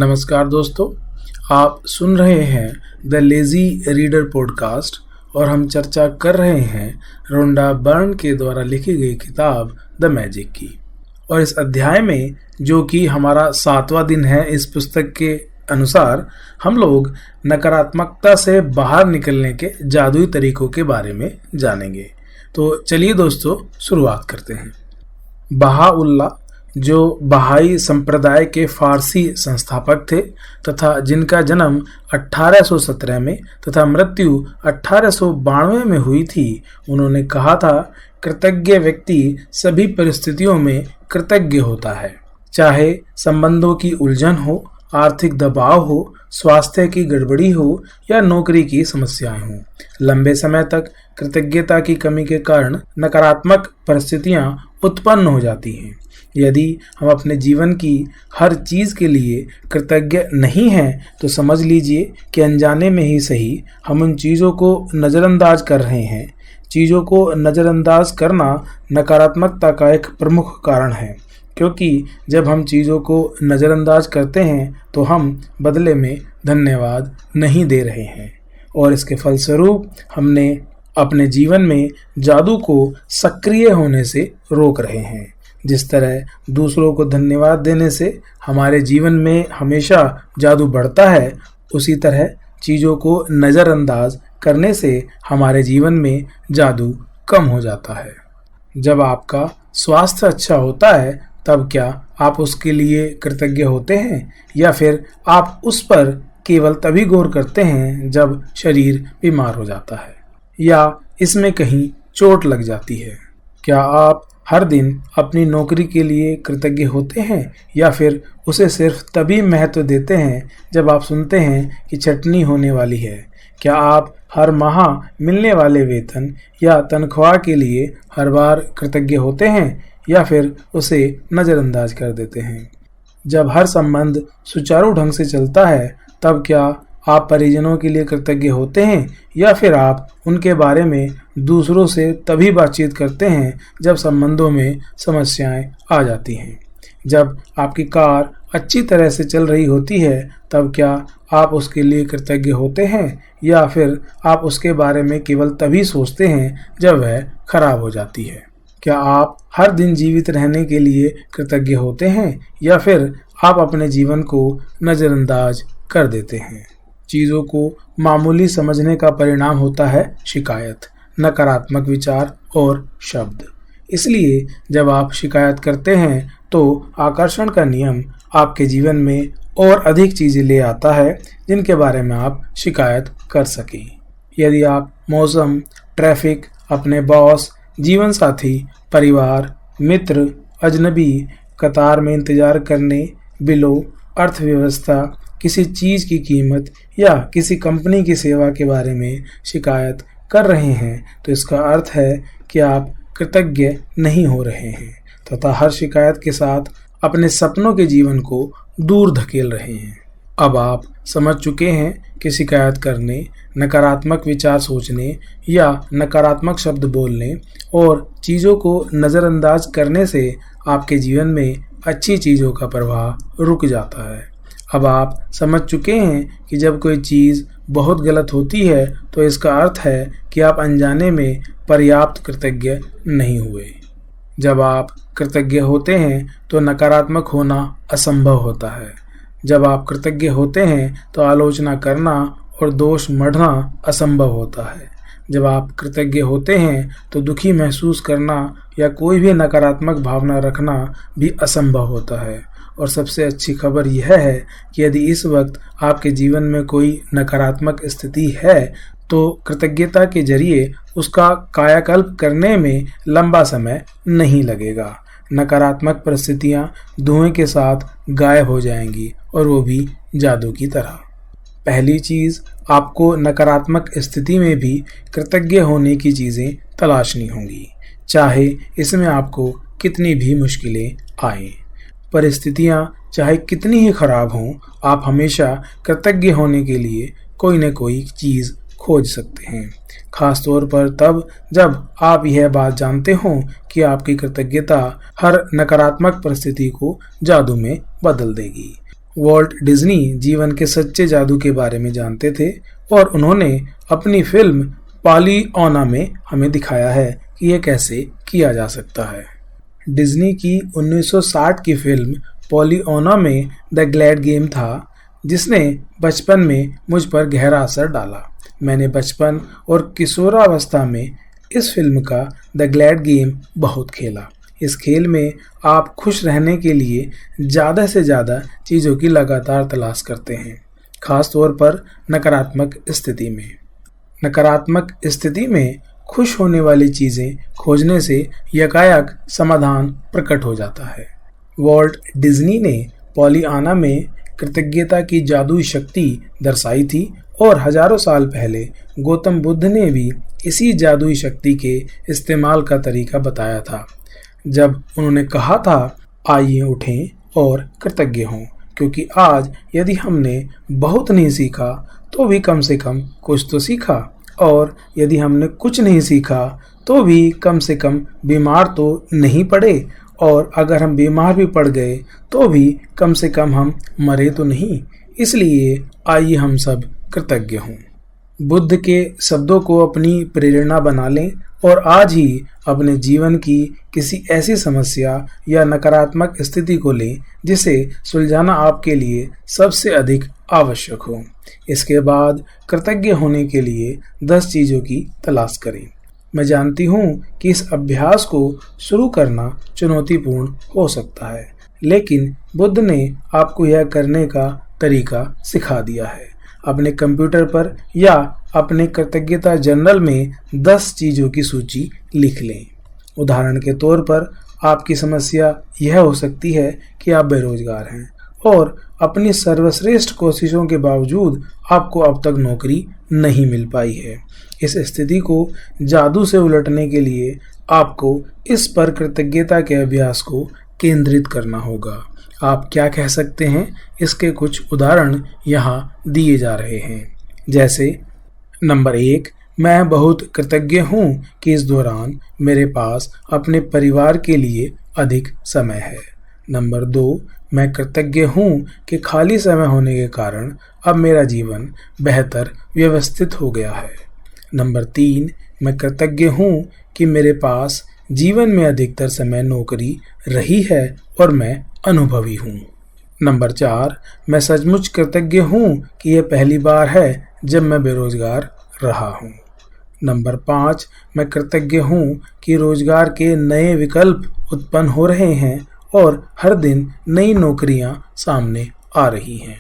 नमस्कार दोस्तों, आप सुन रहे हैं द लेज़ी रीडर पॉडकास्ट और हम चर्चा कर रहे हैं रोंडा बर्न के द्वारा लिखी गई किताब द मैजिक की। और इस अध्याय में, जो कि हमारा 7वां दिन है, इस पुस्तक के अनुसार हम लोग नकारात्मकता से बाहर निकलने के जादुई तरीकों के बारे में जानेंगे। तो चलिए दोस्तों, शुरुआत करते हैं। बहाउल्लाह, जो बहाई संप्रदाय के फारसी संस्थापक थे तथा जिनका जन्म 1817 में तथा मृत्यु 1892 में हुई थी, उन्होंने कहा था, कृतज्ञ व्यक्ति सभी परिस्थितियों में कृतज्ञ होता है, चाहे संबंधों की उलझन हो, आर्थिक दबाव हो, स्वास्थ्य की गड़बड़ी हो या नौकरी की समस्याएं हों। लंबे समय तक कृतज्ञता की कमी के कारण नकारात्मक परिस्थितियां उत्पन्न हो जाती हैं। यदि हम अपने जीवन की हर चीज़ के लिए कृतज्ञ नहीं हैं, तो समझ लीजिए कि अनजाने में ही सही हम उन चीज़ों को नज़रअंदाज कर रहे हैं। चीज़ों को नज़रअंदाज करना नकारात्मकता का एक प्रमुख कारण है, क्योंकि जब हम चीज़ों को नज़रअंदाज करते हैं तो हम बदले में धन्यवाद नहीं दे रहे हैं, और इसके फलस्वरूप हमने अपने जीवन में जादू को सक्रिय होने से रोक रहे हैं। जिस तरह दूसरों को धन्यवाद देने से हमारे जीवन में हमेशा जादू बढ़ता है, उसी तरह चीज़ों को नज़रअंदाज करने से हमारे जीवन में जादू कम हो जाता है। जब आपका स्वास्थ्य अच्छा होता है, तब क्या आप उसके लिए कृतज्ञ होते हैं, या फिर आप उस पर केवल तभी गौर करते हैं जब शरीर बीमार हो जाता है या इसमें कहीं चोट लग जाती है? क्या आप हर दिन अपनी नौकरी के लिए कृतज्ञ होते हैं, या फिर उसे सिर्फ तभी महत्व देते हैं जब आप सुनते हैं कि छटनी होने वाली है? क्या आप हर माह मिलने वाले वेतन या तनख्वाह के लिए हर बार कृतज्ञ होते हैं, या फिर उसे नज़रअंदाज कर देते हैं? जब हर संबंध सुचारू ढंग से चलता है, तब क्या आप परिजनों के लिए कृतज्ञ होते हैं, या फिर आप उनके बारे में दूसरों से तभी बातचीत करते हैं जब संबंधों में समस्याएं आ जाती हैं? जब आपकी कार अच्छी तरह से चल रही होती है, तब क्या आप उसके लिए कृतज्ञ होते हैं, या फिर आप उसके बारे में केवल तभी सोचते हैं जब वह खराब हो जाती है? क्या आप हर दिन जीवित रहने के लिए कृतज्ञ होते हैं, या फिर आप अपने जीवन को नज़रअंदाज कर देते हैं? चीज़ों को मामूली समझने का परिणाम होता है शिकायत, नकारात्मक विचार और शब्द। इसलिए जब आप शिकायत करते हैं तो आकर्षण का नियम आपके जीवन में और अधिक चीज़ें ले आता है जिनके बारे में आप शिकायत कर सकें। यदि आप मौसम, ट्रैफिक, अपने बॉस, जीवन साथी, परिवार, मित्र, अजनबी, कतार में इंतजार करने, बिलों, अर्थव्यवस्था, किसी चीज़ की कीमत या किसी कंपनी की सेवा के बारे में शिकायत कर रहे हैं, तो इसका अर्थ है कि आप कृतज्ञ नहीं हो रहे हैं तथा हर शिकायत के साथ अपने सपनों के जीवन को दूर धकेल रहे हैं। अब आप समझ चुके हैं कि शिकायत करने, नकारात्मक विचार सोचने या नकारात्मक शब्द बोलने और चीज़ों को नज़रअंदाज करने से आपके जीवन में अच्छी चीज़ों का प्रवाह रुक जाता है। अब आप समझ चुके हैं कि जब कोई चीज़ बहुत गलत होती है, तो इसका अर्थ है कि आप अनजाने में पर्याप्त कृतज्ञ नहीं हुए। जब आप कृतज्ञ होते हैं तो नकारात्मक होना असंभव होता है। जब आप कृतज्ञ होते हैं तो आलोचना करना और दोष मढ़ना असंभव होता है। जब आप कृतज्ञ होते हैं तो दुखी महसूस करना या कोई भी नकारात्मक भावना रखना भी असंभव होता है। और सबसे अच्छी खबर यह है कि यदि इस वक्त आपके जीवन में कोई नकारात्मक स्थिति है, तो कृतज्ञता के जरिए उसका कायाकल्प करने में लंबा समय नहीं लगेगा। नकारात्मक परिस्थितियां धुएं के साथ गायब हो जाएंगी, और वो भी जादू की तरह। पहली चीज़, आपको नकारात्मक स्थिति में भी कृतज्ञ होने की चीज़ें तलाशनी होंगी, चाहे इसमें आपको कितनी भी मुश्किलें आएं। परिस्थितियां चाहे कितनी ही खराब हों, आप हमेशा कृतज्ञ होने के लिए कोई न कोई चीज़ खोज सकते हैं, खास तौर पर तब जब आप यह बात जानते हों कि आपकी कृतज्ञता हर नकारात्मक परिस्थिति को जादू में बदल देगी। वॉल्ट डिज्नी जीवन के सच्चे जादू के बारे में जानते थे और उन्होंने अपनी फिल्म पॉलीऑना में हमें दिखाया है कि यह कैसे किया जा सकता है। डिज्नी की 1960 की फिल्म पॉलीऑना में द ग्लैड गेम था, जिसने बचपन में मुझ पर गहरा असर डाला। मैंने बचपन और किशोरावस्था में इस फिल्म का द ग्लैड गेम बहुत खेला। इस खेल में आप खुश रहने के लिए ज़्यादा से ज़्यादा चीज़ों की लगातार तलाश करते हैं, खास तौर पर नकारात्मक स्थिति में। नकारात्मक स्थिति में खुश होने वाली चीज़ें खोजने से यकायक समाधान प्रकट हो जाता है। वॉल्ट डिज्नी ने पॉलीआना में कृतज्ञता की जादुई शक्ति दर्शाई थी और हजारों साल पहले गौतम बुद्ध ने भी इसी जादुई शक्ति के इस्तेमाल का तरीका बताया था, जब उन्होंने कहा था, आइए उठें और कृतज्ञ हों, क्योंकि आज यदि हमने बहुत नहीं सीखा तो भी कम से कम कुछ तो सीखा, और यदि हमने कुछ नहीं सीखा तो भी कम से कम बीमार तो नहीं पड़े, और अगर हम बीमार भी पड़ गए तो भी कम से कम हम मरे तो नहीं। इसलिए आइए हम सब कृतज्ञ हों। बुद्ध के शब्दों को अपनी प्रेरणा बना लें और आज ही अपने जीवन की किसी ऐसी समस्या या नकारात्मक स्थिति को लें जिसे सुलझाना आपके लिए सबसे अधिक आवश्यक हो। इसके बाद कृतज्ञ होने के लिए 10 चीज़ों की तलाश करें। मैं जानती हूँ कि इस अभ्यास को शुरू करना चुनौतीपूर्ण हो सकता है, लेकिन बुद्ध ने आपको यह करने का तरीका सिखा दिया है। अपने कंप्यूटर पर या अपने कृतज्ञता जर्नल में 10 चीज़ों की सूची लिख लें। उदाहरण के तौर पर आपकी समस्या यह हो सकती है कि आप बेरोजगार हैं और अपनी सर्वश्रेष्ठ कोशिशों के बावजूद आपको अब तक नौकरी नहीं मिल पाई है। इस स्थिति को जादू से उलटने के लिए आपको इस पर कृतज्ञता के अभ्यास को केंद्रित करना होगा। आप क्या कह सकते हैं, इसके कुछ उदाहरण यहाँ दिए जा रहे हैं। जैसे नंबर 1, मैं बहुत कृतज्ञ हूँ कि इस दौरान मेरे पास अपने परिवार के लिए अधिक समय है। नंबर 2, मैं कृतज्ञ हूँ कि खाली समय होने के कारण अब मेरा जीवन बेहतर व्यवस्थित हो गया है। नंबर 3, मैं कृतज्ञ हूँ कि मेरे पास जीवन में अधिकतर समय नौकरी रही है और मैं अनुभवी हूँ। नंबर 4, मैं सचमुच कृतज्ञ हूँ कि यह पहली बार है जब मैं बेरोजगार रहा हूँ। नंबर 5, मैं कृतज्ञ हूँ कि रोजगार के नए विकल्प उत्पन्न हो रहे हैं और हर दिन नई नौकरियाँ सामने आ रही हैं।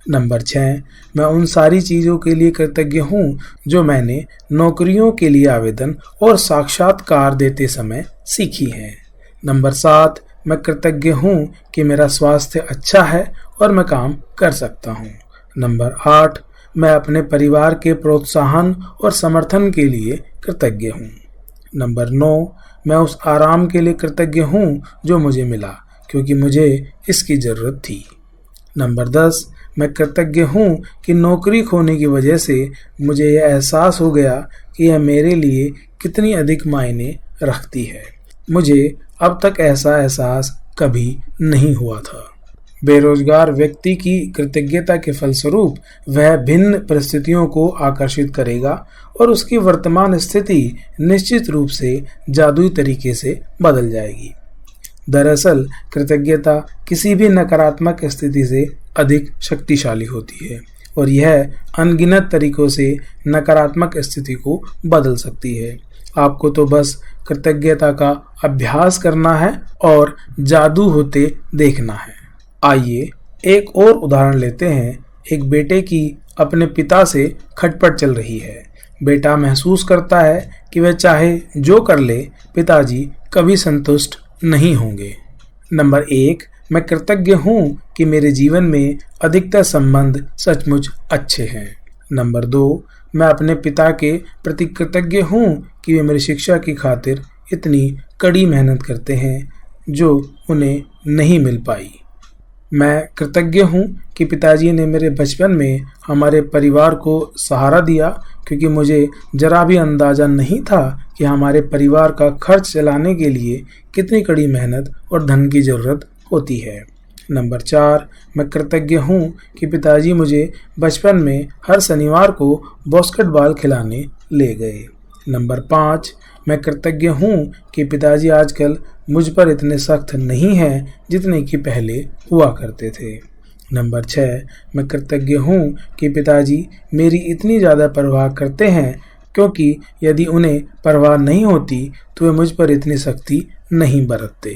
नंबर 6, मैं उन सारी चीज़ों के लिए कृतज्ञ हूँ जो मैंने नौकरियों के लिए आवेदन और साक्षात्कार देते समय सीखी हैं। नंबर 7, मैं कृतज्ञ हूँ कि मेरा स्वास्थ्य अच्छा है और मैं काम कर सकता हूँ। नंबर 8, मैं अपने परिवार के प्रोत्साहन और समर्थन के लिए कृतज्ञ हूँ। नंबर 9, मैं उस आराम के लिए कृतज्ञ हूँ जो मुझे मिला क्योंकि मुझे इसकी ज़रूरत थी। नंबर 10, मैं कृतज्ञ हूँ कि नौकरी खोने की वजह से मुझे यह एहसास हो गया कि यह मेरे लिए कितनी अधिक मायने रखती है। मुझे अब तक ऐसा एहसास कभी नहीं हुआ था। बेरोजगार व्यक्ति की कृतज्ञता के फलस्वरूप वह भिन्न परिस्थितियों को आकर्षित करेगा और उसकी वर्तमान स्थिति निश्चित रूप से जादुई तरीके से बदल जाएगी। दरअसल कृतज्ञता किसी भी नकारात्मक स्थिति से अधिक शक्तिशाली होती है और यह अनगिनत तरीकों से नकारात्मक स्थिति को बदल सकती है। आपको तो बस कृतज्ञता का अभ्यास करना है और जादू होते देखना है। आइए एक और उदाहरण लेते हैं। एक बेटे की अपने पिता से खटपट चल रही है। बेटा महसूस करता है कि वह चाहे जो कर ले, पिताजी कभी संतुष्ट नहीं होंगे। नंबर 1, मैं कृतज्ञ हूँ कि मेरे जीवन में अधिकतर संबंध सचमुच अच्छे हैं। नंबर 2, मैं अपने पिता के प्रति कृतज्ञ हूँ कि वे मेरी शिक्षा की खातिर इतनी कड़ी मेहनत करते हैं जो उन्हें नहीं मिल पाई। मैं कृतज्ञ हूँ कि पिताजी ने मेरे बचपन में हमारे परिवार को सहारा दिया क्योंकि मुझे जरा भी अंदाज़ा नहीं था कि हमारे परिवार का खर्च चलाने के लिए कितनी कड़ी मेहनत और धन की ज़रूरत होती है। नंबर 4, मैं कृतज्ञ हूँ कि पिताजी मुझे बचपन में हर शनिवार को बास्केटबॉल खिलाने ले गए। नंबर 5, मैं कृतज्ञ हूँ कि पिताजी आजकल मुझ पर इतने सख्त नहीं हैं जितने कि पहले हुआ करते थे। नंबर 6, मैं कृतज्ञ हूँ कि पिताजी मेरी इतनी ज़्यादा परवाह करते हैं, क्योंकि यदि उन्हें परवाह नहीं होती तो वे मुझ पर इतनी सख्ती नहीं बरतते।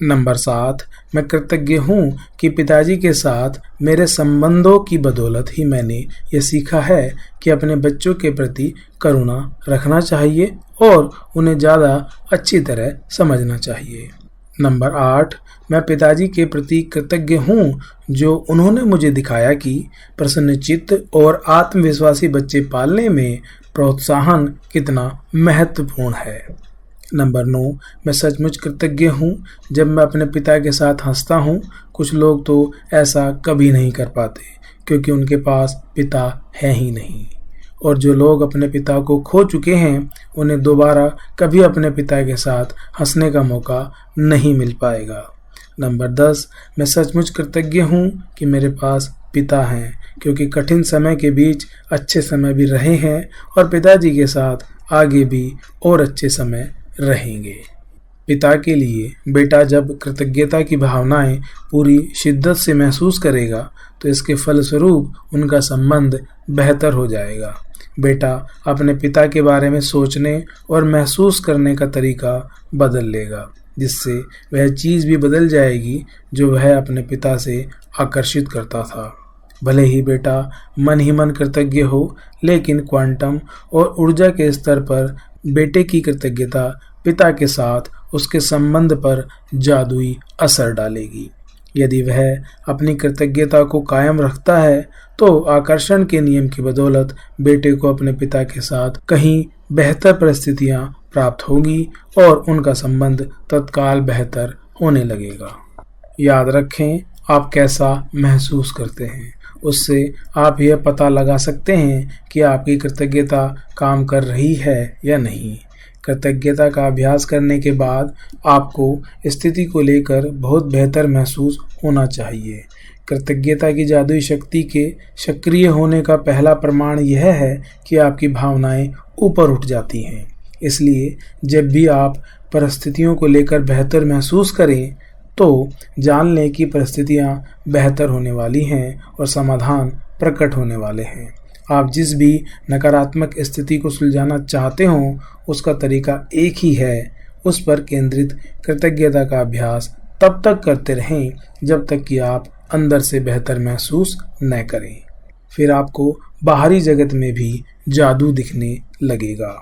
नंबर 7, मैं कृतज्ञ हूँ कि पिताजी के साथ मेरे संबंधों की बदौलत ही मैंने ये सीखा है कि अपने बच्चों के प्रति करुणा रखना चाहिए और उन्हें ज़्यादा अच्छी तरह समझना चाहिए। नंबर 8, मैं पिताजी के प्रति कृतज्ञ हूँ जो उन्होंने मुझे दिखाया कि प्रसन्नचित्त और आत्मविश्वासी बच्चे पालने में प्रोत्साहन कितना महत्वपूर्ण है। नंबर 9, मैं सचमुच कृतज्ञ हूँ जब मैं अपने पिता के साथ हंसता हूँ। कुछ लोग तो ऐसा कभी नहीं कर पाते क्योंकि उनके पास पिता है ही नहीं, और जो लोग अपने पिता को खो चुके हैं उन्हें दोबारा कभी अपने पिता के साथ हंसने का मौका नहीं मिल पाएगा। नंबर 10, मैं सचमुच कृतज्ञ हूँ कि मेरे पास पिता हैं, क्योंकि कठिन समय के बीच अच्छे समय भी रहे हैं और पिताजी के साथ आगे भी और अच्छे समय रहेंगे। पिता के लिए बेटा जब कृतज्ञता की भावनाएं पूरी शिद्दत से महसूस करेगा तो इसके फलस्वरूप उनका संबंध बेहतर हो जाएगा। बेटा अपने पिता के बारे में सोचने और महसूस करने का तरीका बदल लेगा, जिससे वह चीज़ भी बदल जाएगी जो वह अपने पिता से आकर्षित करता था। भले ही बेटा मन ही मन कृतज्ञ हो, लेकिन क्वांटम और ऊर्जा के स्तर पर बेटे की कृतज्ञता पिता के साथ उसके संबंध पर जादुई असर डालेगी। यदि वह अपनी कृतज्ञता को कायम रखता है तो आकर्षण के नियम की बदौलत बेटे को अपने पिता के साथ कहीं बेहतर परिस्थितियां प्राप्त होगी और उनका संबंध तत्काल बेहतर होने लगेगा। याद रखें, आप कैसा महसूस करते हैं उससे आप यह पता लगा सकते हैं कि आपकी कृतज्ञता काम कर रही है या नहीं। कृतज्ञता का अभ्यास करने के बाद आपको स्थिति को लेकर बहुत बेहतर महसूस होना चाहिए। कृतज्ञता की जादुई शक्ति के सक्रिय होने का पहला प्रमाण यह है कि आपकी भावनाएं ऊपर उठ जाती हैं। इसलिए जब भी आप परिस्थितियों को लेकर बेहतर महसूस करें तो जान लें कि परिस्थितियां बेहतर होने वाली हैं और समाधान प्रकट होने वाले हैं। आप जिस भी नकारात्मक स्थिति को सुलझाना चाहते हों उसका तरीका एक ही है, उस पर केंद्रित कृतज्ञता का अभ्यास तब तक करते रहें जब तक कि आप अंदर से बेहतर महसूस न करें। फिर आपको बाहरी जगत में भी जादू दिखने लगेगा।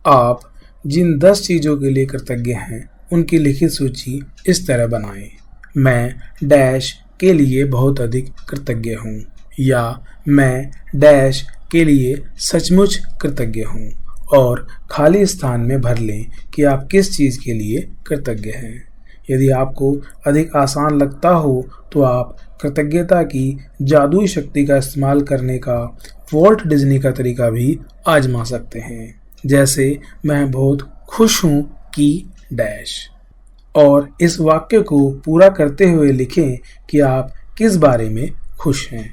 आप जिन 10 चीज़ों के लिए कृतज्ञ हैं उनकी लिखित सूची इस तरह बनाएं। मैं डैश के लिए बहुत अधिक कृतज्ञ हूँ, या मैं डैश के लिए सचमुच कृतज्ञ हूँ, और खाली स्थान में भर लें कि आप किस चीज़ के लिए कृतज्ञ हैं। यदि आपको अधिक आसान लगता हो तो आप कृतज्ञता की जादुई शक्ति का इस्तेमाल करने का वॉल्ट डिज्नी का तरीका भी आजमा सकते हैं, जैसे मैं बहुत खुश हूँ कि डैश, और इस वाक्य को पूरा करते हुए लिखें कि आप किस बारे में खुश हैं।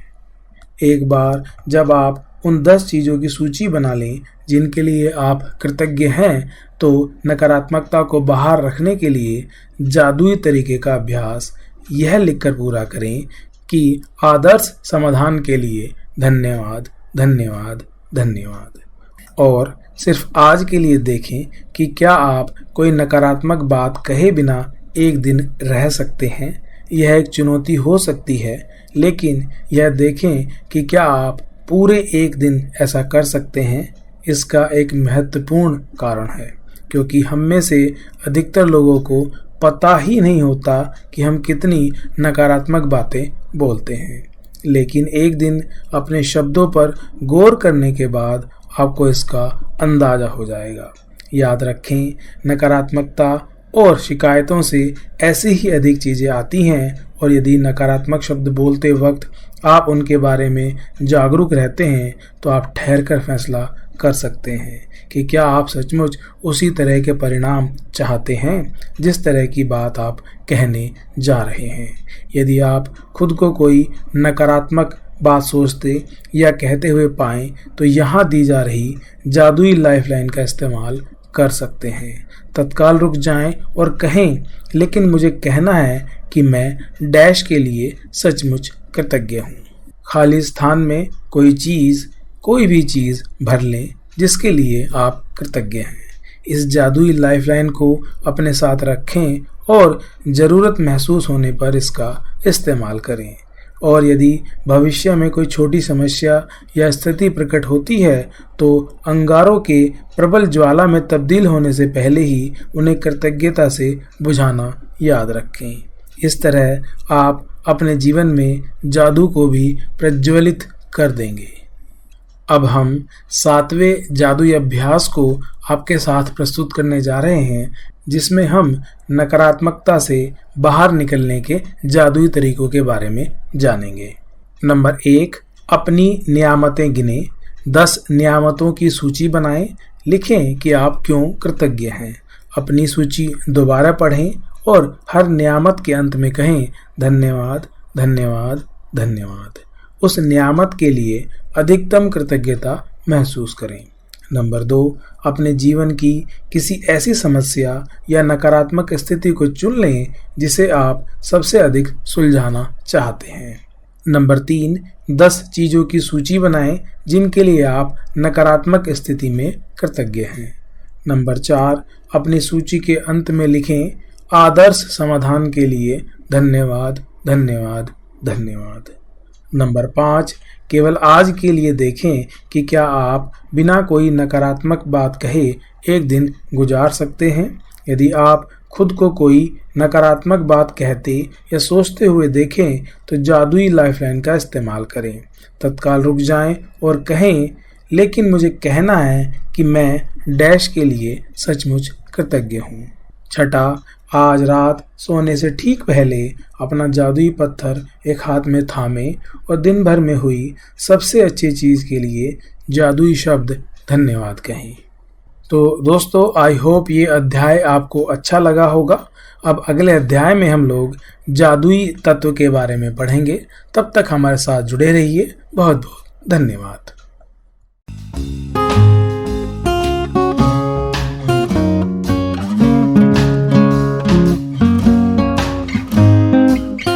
एक बार जब आप उन 10 चीज़ों की सूची बना लें जिनके लिए आप कृतज्ञ हैं तो नकारात्मकता को बाहर रखने के लिए जादुई तरीके का अभ्यास यह लिखकर पूरा करें कि आदर्श समाधान के लिए धन्यवाद, धन्यवाद, धन्यवाद। और सिर्फ आज के लिए देखें कि क्या आप कोई नकारात्मक बात कहे बिना एक दिन रह सकते हैं। यह एक चुनौती हो सकती है, लेकिन यह देखें कि क्या आप पूरे एक दिन ऐसा कर सकते हैं। इसका एक महत्वपूर्ण कारण है क्योंकि हम में से अधिकतर लोगों को पता ही नहीं होता कि हम कितनी नकारात्मक बातें बोलते हैं, लेकिन एक दिन अपने शब्दों पर गौर करने के बाद आपको इसका अंदाजा हो जाएगा। याद रखें, नकारात्मकता और शिकायतों से ऐसी ही अधिक चीज़ें आती हैं, और यदि नकारात्मक शब्द बोलते वक्त आप उनके बारे में जागरूक रहते हैं तो आप ठहर कर फैसला कर सकते हैं कि क्या आप सचमुच उसी तरह के परिणाम चाहते हैं जिस तरह की बात आप कहने जा रहे हैं। यदि आप खुद को कोई नकारात्मक बात सोचते या कहते हुए पाएं तो यहाँ दी जा रही जादुई लाइफलाइन का इस्तेमाल कर सकते हैं। तत्काल रुक जाएं और कहें, लेकिन मुझे कहना है कि मैं डैश के लिए सचमुच कृतज्ञ हूँ। खाली स्थान में कोई भी चीज़ भर लें जिसके लिए आप कृतज्ञ हैं। इस जादुई लाइफलाइन को अपने साथ रखें और ज़रूरत महसूस होने पर इसका इस्तेमाल करें। और यदि भविष्य में कोई छोटी समस्या या स्थिति प्रकट होती है तो अंगारों के प्रबल ज्वाला में तब्दील होने से पहले ही उन्हें कृतज्ञता से बुझाना याद रखें। इस तरह आप अपने जीवन में जादू को भी प्रज्वलित कर देंगे। अब हम 7वें जादुई अभ्यास को आपके साथ प्रस्तुत करने जा रहे हैं, जिसमें हम नकारात्मकता से बाहर निकलने के जादुई तरीकों के बारे में जानेंगे। नंबर 1, अपनी नियामतें गिनें। 10 नियामतों की सूची बनाएं। लिखें कि आप क्यों कृतज्ञ हैं। अपनी सूची दोबारा पढ़ें और हर नियामत के अंत में कहें, धन्यवाद, धन्यवाद, धन्यवाद। उस नियामत के लिए अधिकतम कृतज्ञता महसूस करें। नंबर 2, अपने जीवन की किसी ऐसी समस्या या नकारात्मक स्थिति को चुन लें जिसे आप सबसे अधिक सुलझाना चाहते हैं। नंबर 3, 10 चीज़ों की सूची बनाएं जिनके लिए आप नकारात्मक स्थिति में कृतज्ञ हैं। नंबर 4, अपनी सूची के अंत में लिखें, आदर्श समाधान के लिए धन्यवाद, धन्यवाद, धन्यवाद। नंबर 5, केवल आज के लिए देखें कि क्या आप बिना कोई नकारात्मक बात कहे एक दिन गुजार सकते हैं। यदि आप खुद को कोई नकारात्मक बात कहते या सोचते हुए देखें तो जादुई लाइफलाइन का इस्तेमाल करें। तत्काल रुक जाएं और कहें, लेकिन मुझे कहना है कि मैं डैश के लिए सचमुच कृतज्ञ हूँ। 6, आज रात सोने से ठीक पहले अपना जादुई पत्थर एक हाथ में थामें और दिन भर में हुई सबसे अच्छी चीज़ के लिए जादुई शब्द धन्यवाद कहें। तो दोस्तों, आई होप ये अध्याय आपको अच्छा लगा होगा। अब अगले अध्याय में हम लोग जादुई तत्व के बारे में पढ़ेंगे। तब तक हमारे साथ जुड़े रहिए। बहुत बहुत धन्यवाद।